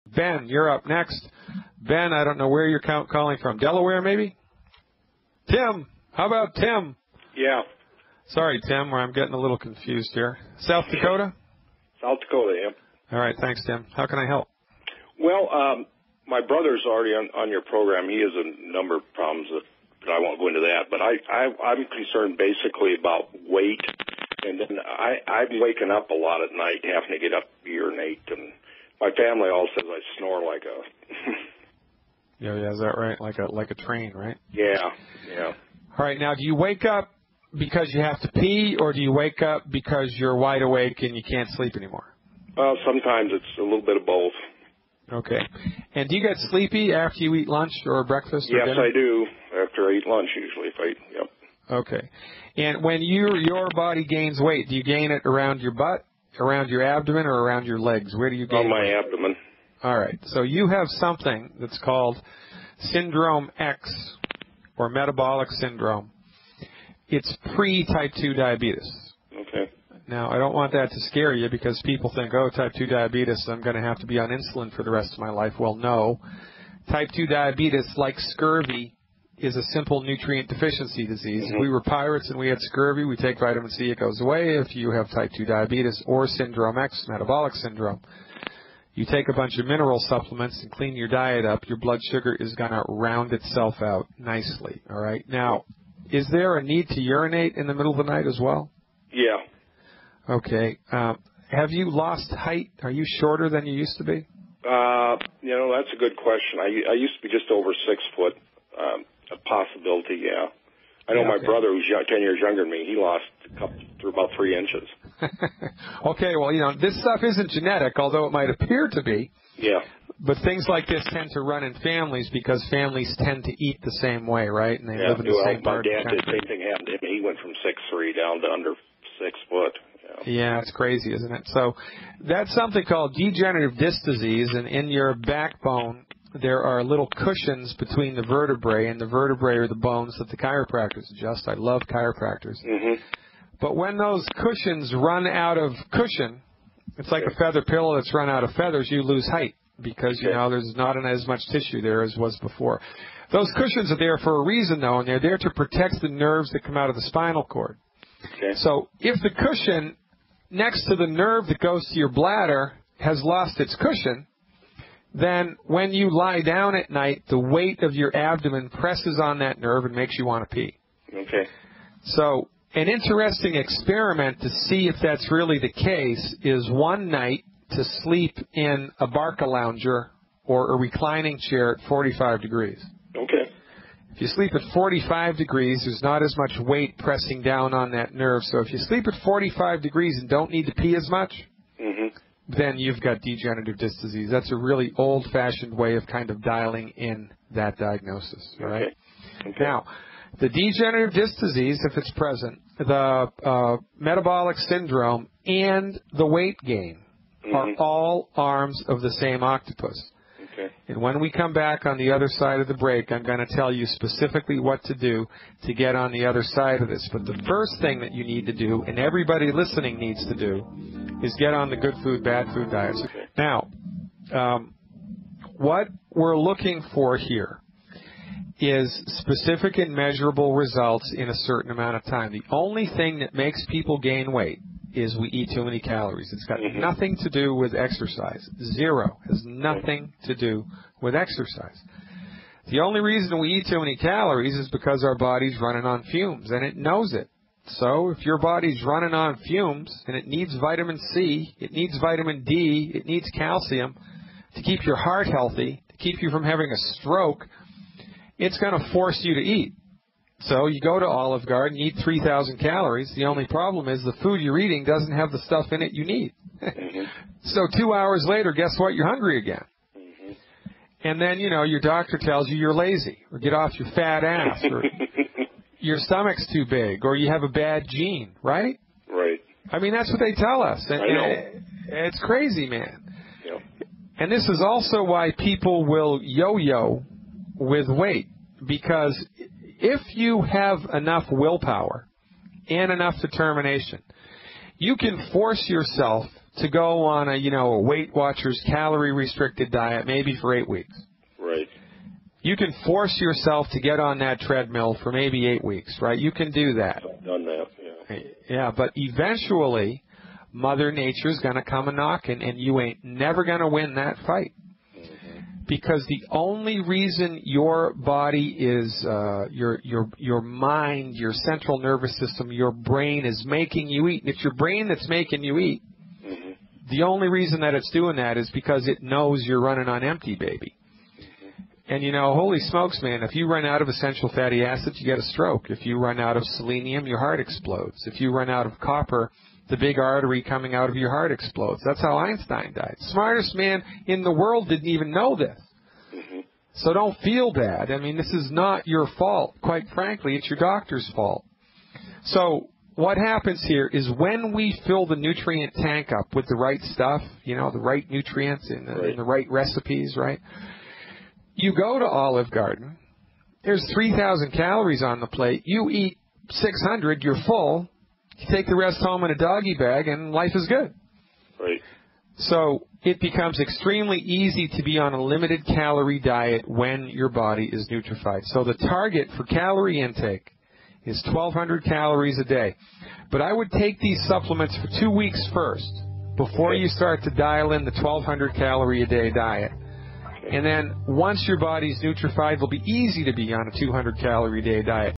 Ben, you're up next. Ben, I don't know where you're calling from. Delaware, maybe? Tim. How about Tim? Yeah. Sorry, Tim, I'm getting a little confused here. South Dakota? South Dakota, yeah. All right, thanks, Tim. How can I help? Well, my brother's already on your program. He has a number of problems but I won't go into that. But I'm concerned basically about weight. And then I'm waking up a lot at night, having to get up, urinate. And my family all says I snore like a... Yeah, is that right? Like a train, right? Yeah. All right, now, do you wake up because you have to pee, or do you wake up because you're wide awake and you can't sleep anymore? Sometimes it's a little bit of both. Okay. And do you get sleepy after you eat lunch or breakfast or Yes, dinner? I do. After I eat lunch, usually. Yep. Okay. And when your body gains weight, do you gain it around your butt, around your abdomen, or around your legs? Where do you gain it? On my abdomen. All right. So you have something that's called Syndrome X, or Metabolic Syndrome. It's pre-type 2 diabetes. Okay. Now, I don't want that to scare you because people think, oh, type 2 diabetes, I'm going to have to be on insulin for the rest of my life. Well, no. Type 2 diabetes, like scurvy, is a simple nutrient deficiency disease. If we were pirates and we had scurvy, we take vitamin C, it goes away. If you have type 2 diabetes or Syndrome X, Metabolic Syndrome, you take a bunch of mineral supplements and clean your diet up, your blood sugar is going to round itself out nicely, all right? Now, is there a need to urinate in the middle of the night as well? Yeah. Okay. Have you lost height? Are you shorter than you used to be? That's a good question. I used to be just over 6 foot. A possibility, yeah. I know my brother, who's 10 years younger than me, he lost through about 3 inches. Okay, well, this stuff isn't genetic, although it might appear to be. Yeah. But things like this tend to run in families because families tend to eat the same way, right? And they live in the same part of the country. My dad did the same thing happened to him. He went from 6'3" down to under 6 foot. Yeah, it's crazy, isn't it? So that's something called degenerative disc disease, and in your backbone there are little cushions between the vertebrae, and the vertebrae are the bones that the chiropractors adjust. I love chiropractors. But when those cushions run out of cushion, it's like a feather pillow that's run out of feathers, you lose height because, there's not as much tissue there as was before. Those cushions are there for a reason, though, and they're there to protect the nerves that come out of the spinal cord. Okay. So if the cushion next to the nerve that goes to your bladder has lost its cushion, then when you lie down at night, the weight of your abdomen presses on that nerve and makes you want to pee. Okay. So an interesting experiment to see if that's really the case is one night to sleep in a Barca-lounger or a reclining chair at 45 degrees. Okay. If you sleep at 45 degrees, there's not as much weight pressing down on that nerve. So if you sleep at 45 degrees and don't need to pee as much, then you've got degenerative disc disease. That's a really old-fashioned way of kind of dialing in that diagnosis. All right? Okay. Now, the degenerative disc disease, if it's present, the metabolic syndrome, and the weight gain are all arms of the same octopus. Okay. And when we come back on the other side of the break, I'm going to tell you specifically what to do to get on the other side of this. But the first thing that you need to do, and everybody listening needs to do, is get on the good food, bad food diets. Okay. Now, what we're looking for here is specific and measurable results in a certain amount of time. The only thing that makes people gain weight is we eat too many calories. It's got nothing to do with exercise. Zero. Has nothing to do with exercise. The only reason we eat too many calories is because our body's running on fumes, and it knows it. So if your body's running on fumes, and it needs vitamin C, it needs vitamin D, it needs calcium to keep your heart healthy, to keep you from having a stroke, it's going to force you to eat. So you go to Olive Garden, you eat 3,000 calories. The only problem is the food you're eating doesn't have the stuff in it you need. So 2 hours later, guess what? You're hungry again. And then, your doctor tells you you're lazy, or get off your fat ass, or your stomach's too big, or you have a bad gene, right? Right. I mean, that's what they tell us. And, I know. It's crazy, man. Yep. And this is also why people will yo-yo with weight, because if you have enough willpower and enough determination, you can force yourself to go on a Weight Watchers calorie restricted diet, maybe for 8 weeks. Right. You can force yourself to get on that treadmill for maybe 8 weeks, right? You can do that. I've done that, yeah. Yeah, but eventually, Mother Nature's going to come a knocking, and you ain't never going to win that fight. Because the only reason your body is, your mind, your central nervous system, your brain is making you eat, and it's your brain that's making you eat, the only reason that it's doing that is because it knows you're running on empty, baby. And, holy smokes, man, if you run out of essential fatty acids, you get a stroke. If you run out of selenium, your heart explodes. If you run out of copper, the big artery coming out of your heart explodes. That's how Einstein died. Smartest man in the world didn't even know this. So don't feel bad. I mean, this is not your fault. Quite frankly, it's your doctor's fault. So what happens here is when we fill the nutrient tank up with the right stuff, the right nutrients and the right recipes, right? You go to Olive Garden, there's 3,000 calories on the plate. You eat 600, you're full. You take the rest home in a doggy bag, and life is good. Right. So it becomes extremely easy to be on a limited calorie diet when your body is nutrified. So the target for calorie intake is 1,200 calories a day. But I would take these supplements for 2 weeks first before you start to dial in the 1,200 calorie a day diet. And then once your body's nutrified, it'll be easy to be on a 200 calorie a day diet.